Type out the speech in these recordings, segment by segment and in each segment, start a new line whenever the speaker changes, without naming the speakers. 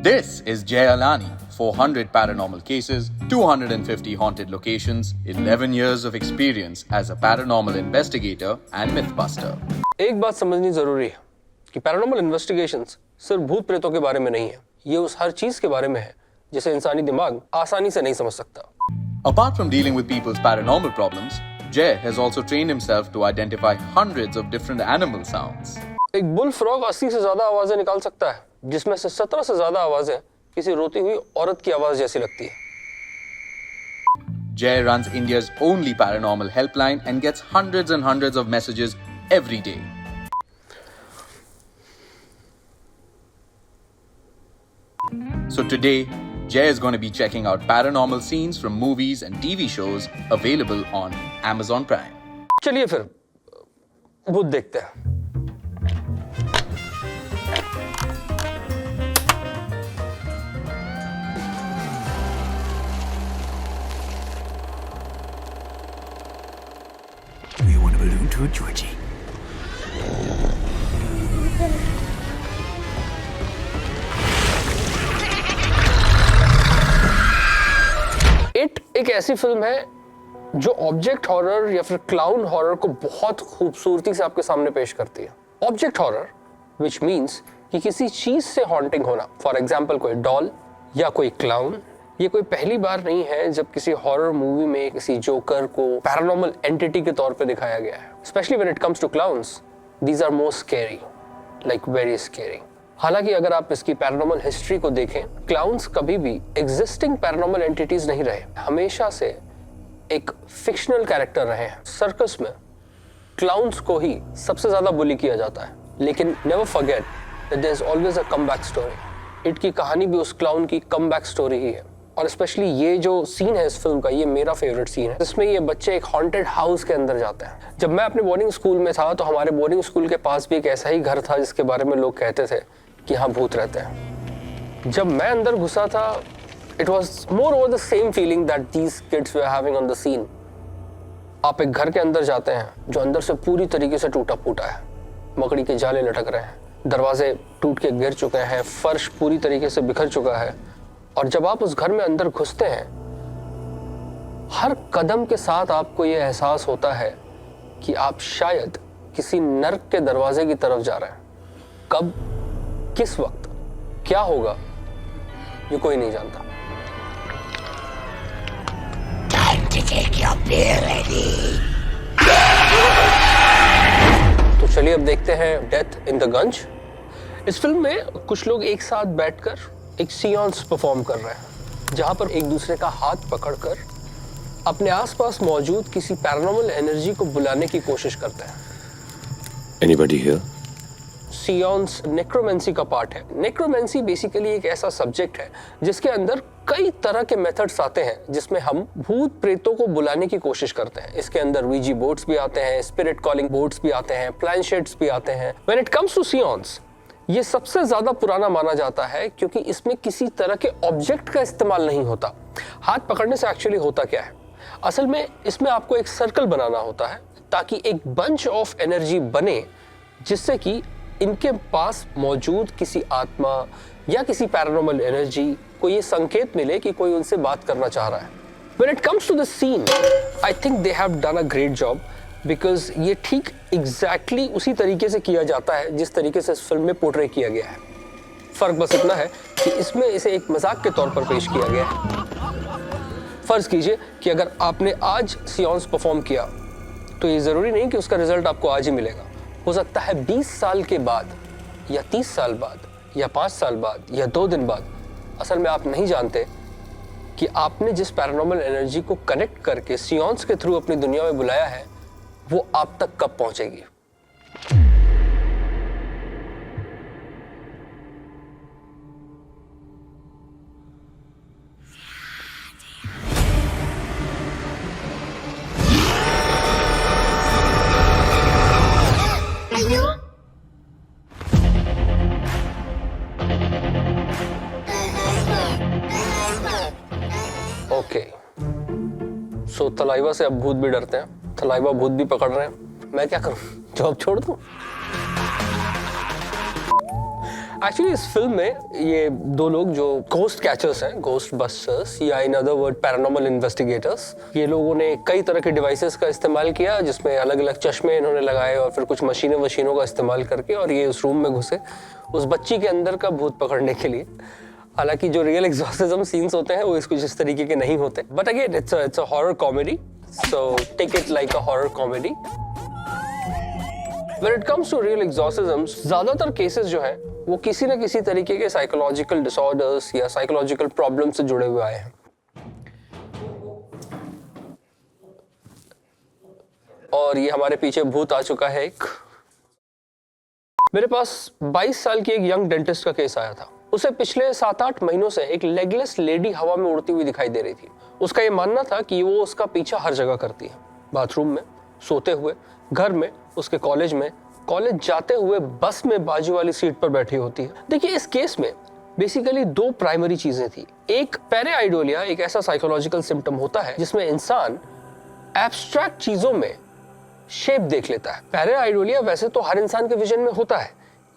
This is Jay Alani, 400 paranormal cases, 250 haunted locations, 11 years of experience as a paranormal investigator and mythbuster.
एक बात समझनी जरूरी है कि पैरानॉर्मल इन्वेस्टिगेशंस सिर्फ भूत प्रेतों के बारे में नहीं है, ये उस हर चीज के बारे में है जिसे इंसानी दिमाग आसानी से नहीं समझ सकता।
Apart from dealing with people's paranormal problems, Jay has also trained himself to identify hundreds of different animal sounds.
एक बुल फ्रॉग 80 से ज्यादा आवाजें निकाल सकता है, जिसमें से 17 से ज्यादा आवाजें किसी रोती हुई औरत की आवाज जैसी लगती है।
Jay runs India's only paranormal helpline and gets hundreds and hundreds of messages every day. So today, Jay is going to be checking out paranormal scenes from movies and TV shows available on Amazon Prime.
चलिए फिर भूत देखते हैं।
Do you want a balloon too, Georgie?
It एक ऐसी film है जो object horror या फिर क्लाउन हॉरर को बहुत खूबसूरती से आपके सामने पेश करती है। ऑब्जेक्ट हॉरर विच मीन्स कि किसी चीज से हॉन्टिंग होना, फॉर एग्जाम्पल कोई डॉल या कोई क्लाउन। ये कोई पहली बार नहीं है जब किसी हॉरर मूवी में किसी जोकर को पैरानॉर्मल एंटिटी के तौर पे दिखाया गया है। Specially when it comes to clowns, these are more scary, like very scary. हालांकि अगर आप इसकी पैरानॉर्मल हिस्ट्री को देखें, क्लाउन्स कभी भी एग्जिस्टिंग पैरानॉर्मल एंटिटीज नहीं रहे, हमेशा से एक फिक्शनल कैरेक्टर रहे हैं। सर्कस में क्लाउन्स को ही सबसे ज्यादा बुली किया जाता है, लेकिन never forget that there is always a comeback story. It की कहानी भी उस क्लाउन की कमबैक स्टोरी ही है। और स्पेशली ये जो सीन है इस फिल्म का, ये मेरा फेवरेट सीन है। इसमें ये बच्चे एक हॉन्टेड हाउस के अंदर जाते हैं। जब मैं अपने बोर्डिंग स्कूल में था तो हमारे बोर्डिंग स्कूल के पास भी एक ऐसा ही घर था जिसके बारे में लोग कहते थे कि यहाँ भूत रहते हैं। जब मैं अंदर घुसा था, it was more over the same feeling that these kids were having on the scene. आप एक घर के अंदर जाते हैं जो अंदर से पूरी तरीके से टूटा फूटा है, मकड़ी के जाले लटक रहे हैं, दरवाजे टूट के गिर चुके हैं, फर्श पूरी तरीके से बिखर चुका है। और जब आप उस घर में अंदर घुसते हैं, हर कदम के साथ आपको यह एहसास होता है कि आप शायद किसी नर्क के दरवाजे की तरफ जा रहे हैं। कब, किस वक्त, क्या होगा, ये कोई नहीं जानता।
Time to take your beer ready.
तो चलिए अब देखते हैं डेथ इन द गंज। इस फिल्म में कुछ लोग एक साथ बैठकर एक सीआंस परफॉर्म कर रहे हैं, जहां पर एक दूसरे का हाथ पकड़कर अपने आसपास मौजूद किसी पैरानॉर्मल एनर्जी को बुलाने की कोशिश करते हैं।
Anybody here?
सीआंस नेक्रोमेंसी का पार्ट है। नेक्रोमेंसी बेसिकली एक ऐसा सब्जेक्ट है जिसके अंदर कई तरह के मेथड्स आते हैं जिसमें हम भूत प्रेतों को बुलाने की कोशिश करते हैं। इसके अंदर वीजी बोर्ड्स भी आते हैं, स्पिरिट कॉलिंग बोर्ड्स भी आते हैं, प्लानशेट्स भी आते हैं। व्हेन इट कम्स टू सीआंस, ये सबसे ज्यादा पुराना माना जाता है क्योंकि इसमें किसी तरह के ऑब्जेक्ट का इस्तेमाल नहीं होता। हाथ पकड़ने से एक्चुअली होता क्या है, असल में इसमें आपको एक सर्कल बनाना होता है ताकि एक बंच ऑफ एनर्जी बने, जिससे कि इनके पास मौजूद किसी आत्मा या किसी पैरानॉर्मल एनर्जी को ये संकेत मिले कि कोई उनसे बात करना चाह रहा है। When it comes to the scene, I think they have done a great job because ये ठीक एग्जैक्टली उसी तरीके से किया जाता है जिस तरीके से इस फिल्म में पोर्ट्रे किया गया है। फर्क बस इतना है कि इसमें इसे एक मजाक के तौर पर पेश किया गया है। फर्ज कीजिए कि अगर आपने आज सीआंस परफॉर्म किया तो ये जरूरी नहीं कि उसका रिजल्ट आपको आज ही मिलेगा। हो सकता है 20 साल के बाद या 30 साल बाद या 5 साल बाद या 2 दिन बाद। असल में आप नहीं जानते कि आपने जिस पैरानॉर्मल एनर्जी को कनेक्ट करके सीआंस के थ्रू अपनी दुनिया में बुलाया है, वो आप तक कब पहुंचेगी। ओके, सो थलाइवा से अब भूत भी डरते हैं, थलाइवा भूत भी पकड़ रहे हैं। मैं क्या करूं, जॉब छोड़ दूं? एक्चुअली इस फिल्म में ये दो लोग जो घोस्ट कैचर्स हैं, घोस्ट बस्टर्स या in other word paranormal investigators, ये लोगों ने कई तरह के डिवाइसेस का इस्तेमाल किया, जिसमें अलग अलग चश्मे इन्होंने लगाए और फिर कुछ मशीनों का इस्तेमाल करके, और ये उस रूम में घुसे उस बच्ची के अंदर का भूत पकड़ने के लिए। हालांकि जो रियल एग्जॉर्सिज्म सीन्स होते हैं वो इस कुछ इस तरीके के नहीं होते, but again it's a horror comedy, so take it like a horror comedy. When it comes to real exorcisms, ज्यादातर केसेस जो हैं वो किसी न किसी तरीके के साइकोलॉजिकल डिसऑर्डर्स या साइकोलॉजिकल प्रॉब्लम से जुड़े हुए आए हैं। और ये हमारे पीछे भूत आ चुका है एक। मेरे पास 22 साल की एक यंग डेंटिस्ट का केस आया था। उसे पिछले 7-8 महीनों से एक लेगलेस लेडी हवा में उड़ती हुई दिखाई दे रही थी। उसका ये मानना था कि वो उसका पीछा हर जगह करती है, बाथरूम में, सोते हुए, घर में, उसके कॉलेज में, कॉलेज जाते हुए बस में बाजू वाली सीट पर बैठी होती है। देखिए, इस केस में बेसिकली 2 प्राइमरी चीजें थी। एक, पैरेआइडोलिया एक ऐसा साइकोलॉजिकल सिम्टम होता है जिसमें इंसान एब्स्ट्रैक्ट चीजों में शेप देख लेता है। पैरेआइडोलिया वैसे तो हर इंसान के विजन में होता है,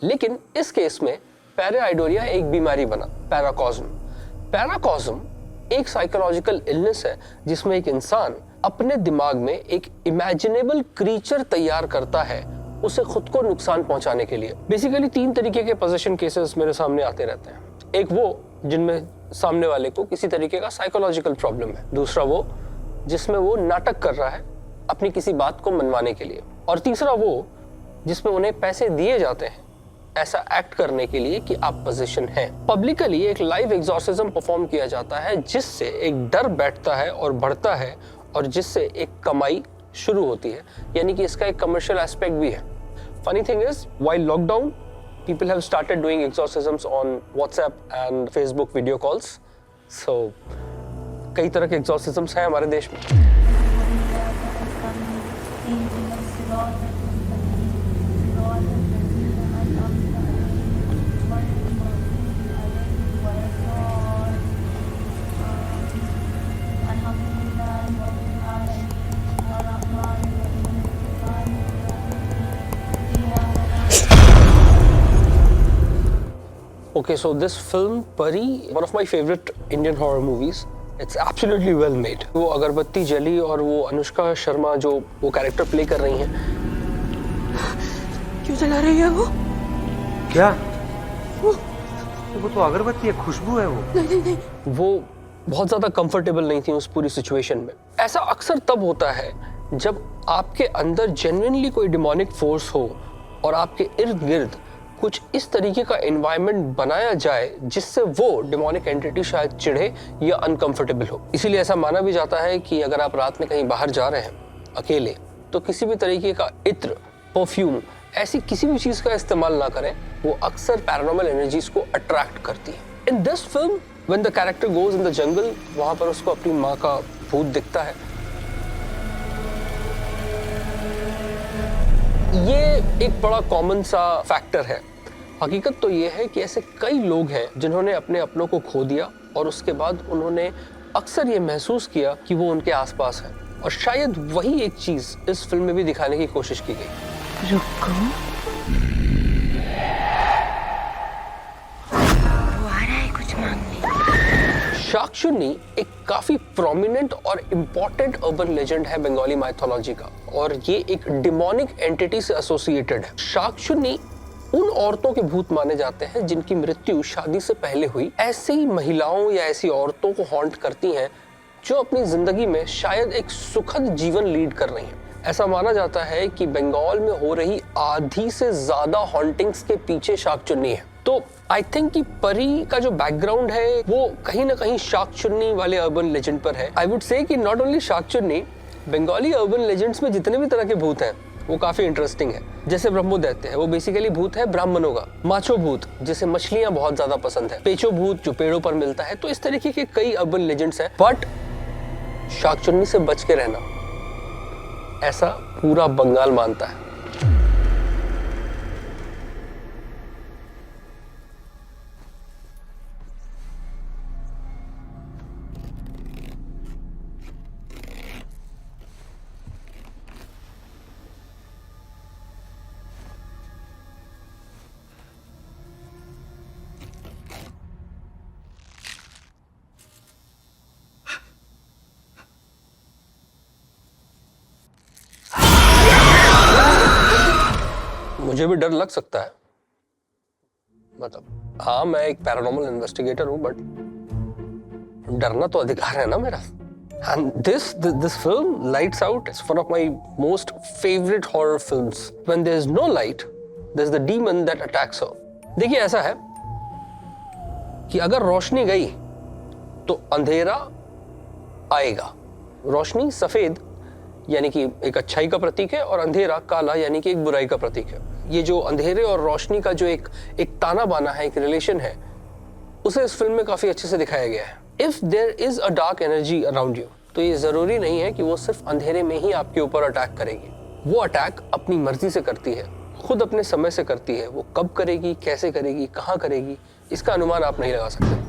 लेकिन इस केस में पैरेआइडोलिया एक बीमारी बना, पैराकॉज्म। पैराकॉज्म एक साइकोलॉजिकल इलनेस है जिसमें एक इंसान अपने दिमाग में एक इमेजिनेबल क्रीचर तैयार करता है उसे खुद को नुकसान पहुंचाने के लिए। बेसिकली 3 तरीके के पोजेशन केसेस मेरे सामने आते रहते हैं। एक वो जिनमें सामने वाले को किसी तरीके का साइकोलॉजिकल प्रॉब्लम है, दूसरा वो जिसमें वो नाटक कर रहा है अपनी किसी बात को मनवाने के लिए, और तीसरा वो जिसमें उन्हें पैसे दिए जाते हैं ऐसा एक्ट करने के लिए कि आप पोजीशन हैं। पब्लिकली एक लाइव एग्जॉर्सिज्म परफॉर्म किया जाता है जिससे एक डर बैठता है और बढ़ता है और जिससे एक कमाई शुरू होती है, यानी कि इसका एक कमर्शियल एस्पेक्ट भी है। Funny thing is, while lockdown people have started doing exorcisms on WhatsApp and Facebook video calls. So कई तरह के exorcisms हैं हमारे देश में। Okay, so this film, Pari, one of my favorite Indian horror movies. It's absolutely well made. वो अगरबत्ती जली और वो अनुष्का शर्मा जो वो कैरेक्टर प्ले कर रही हैं।
क्यों जला रही है वो?
क्या? वो तो अगरबत्ती है, खुशबू है वो।
नहीं नहीं।
वो बहुत ज्यादा कंफर्टेबल नहीं थी उस पूरी सिचुएशन में। ऐसा अक्सर तब होता है जब आपके अंदर जेन्युइनली कोई डिमोनिक फोर्स हो और आपके इर्द गिर्द कुछ इस तरीके का एनवायरनमेंट बनाया जाए जिससे वो डिमोनिक एंटिटी शायद चिढ़े या अनकंफर्टेबल हो। इसीलिए ऐसा माना भी जाता है कि अगर आप रात में कहीं बाहर जा रहे हैं अकेले, तो किसी भी तरीके का इत्र, परफ्यूम, ऐसी किसी भी चीज का इस्तेमाल ना करें, वो अक्सर पैरानॉर्मल एनर्जीज को अट्रैक्ट करती है। In this film when the character goes in the jungle, वहां पर उसको अपनी माँ का भूत दिखता है। ये एक बड़ा कॉमन सा फैक्टर है। हकीकत तो ये है कि ऐसे कई लोग हैं जिन्होंने अपने अपनों को खो दिया और उसके बाद उन्होंने अक्सर ये महसूस किया कि वो उनके आसपास है, और शायद वही एक चीज इस फिल्म में भी दिखाने की कोशिश की गई।
रुको, वो आ रहा है कुछ मांगने।
शाकचुन्नी एक काफी प्रोमिनेंट और इम्पोर्टेंट अर्बन लेजेंड है बंगाली माइथोलॉजी का, और ये एक डिमोनिक एंटिटी से एसोसिएटेड है। शाकचुन्नी उन औरतों के भूत माने जाते हैं जिनकी मृत्यु शादी से पहले हुई। ऐसी महिलाओं या ऐसी औरतों को हॉन्ट करती हैं जो अपनी जिंदगी में शायद एक सुखद जीवन लीड कर रही हैं। ऐसा माना जाता है कि बंगाल में हो रही आधी से ज्यादा हॉन्टिंग्स के पीछे शाकचुन्नी है। तो आई थिंक कि परी का जो बैकग्राउंड है वो कहीं ना कहीं शाकचुन्नी वाले अर्बन लेजेंड पर है। आई वुड से कि not only Shakchunni, Bengali urban legends में जितने भी तरह के भूत हैं वो काफी इंटरेस्टिंग है। जैसे ब्रह्मोदैत्य है, वो बेसिकली भूत है ब्राह्मणों का। माचो भूत, जिसे मछलियां बहुत ज्यादा पसंद है। पेचो भूत, जो पेड़ों पर मिलता है। तो इस तरीके के कई अर्बन लेजेंड्स हैं, बट शाकचुन्नी से बच के रहना ऐसा पूरा बंगाल मानता है। मुझे भी डर लग सकता है, मतलब हाँ मैं एक पैरानॉर्मल इन्वेस्टिगेटर हूं, बट डरना तो अधिकार है ना मेरा। And this film, Lights Out, is one of my most favorite horror films. When there's no light, there's the demon that attacks her. देखिए ऐसा है कि अगर रोशनी गई तो अंधेरा आएगा। रोशनी सफेद यानी कि एक अच्छाई का प्रतीक है, और अंधेरा काला यानी कि एक बुराई का प्रतीक है। ये जो अंधेरे और रोशनी का जो एक ताना बाना है, एक रिलेशन है, उसे इस फिल्म में काफी अच्छे से दिखाया गया है। If there is a dark energy around you, तो ये जरूरी नहीं है कि वो सिर्फ अंधेरे में ही आपके ऊपर अटैक करेगी। वो अटैक अपनी मर्जी से करती है, खुद अपने समय से करती है। वो कब करेगी, कैसे करेगी, कहाँ करेगी, इसका अनुमान आप नहीं लगा सकते।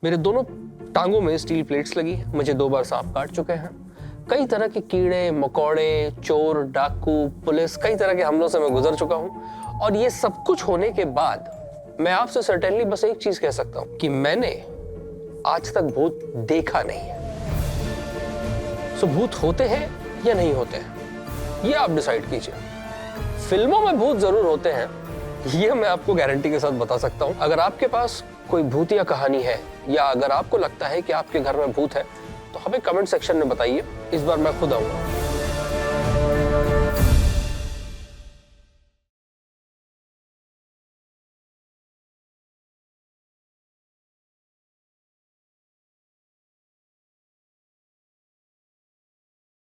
मेरे दोनों टांगों में स्टील प्लेट्स लगी है, मुझे 2 बार सांप काट चुके हैं। कई तरह के कीड़े मकोड़े, चोर, डाकू, पुलिस, कई तरह के हमलों से मैं गुजर चुका हूं। और ये सब कुछ होने के बाद मैं आपसे सर्टेनली बस एक चीज कह सकता हूं कि मैंने आज तक भूत देखा नहीं है। सो भूत होते हैं या नहीं होते हैं, ये आप डिसाइड कीजिए। फिल्मों में भूत जरूर होते हैं, ये मैं आपको गारंटी के साथ बता सकता हूं। अगर आपके पास कोई भूतिया कहानी है, या अगर आपको लगता है कि आपके घर में भूत है, तो हमें कमेंट सेक्शन में बताइए। इस बार मैं खुद आऊंगा।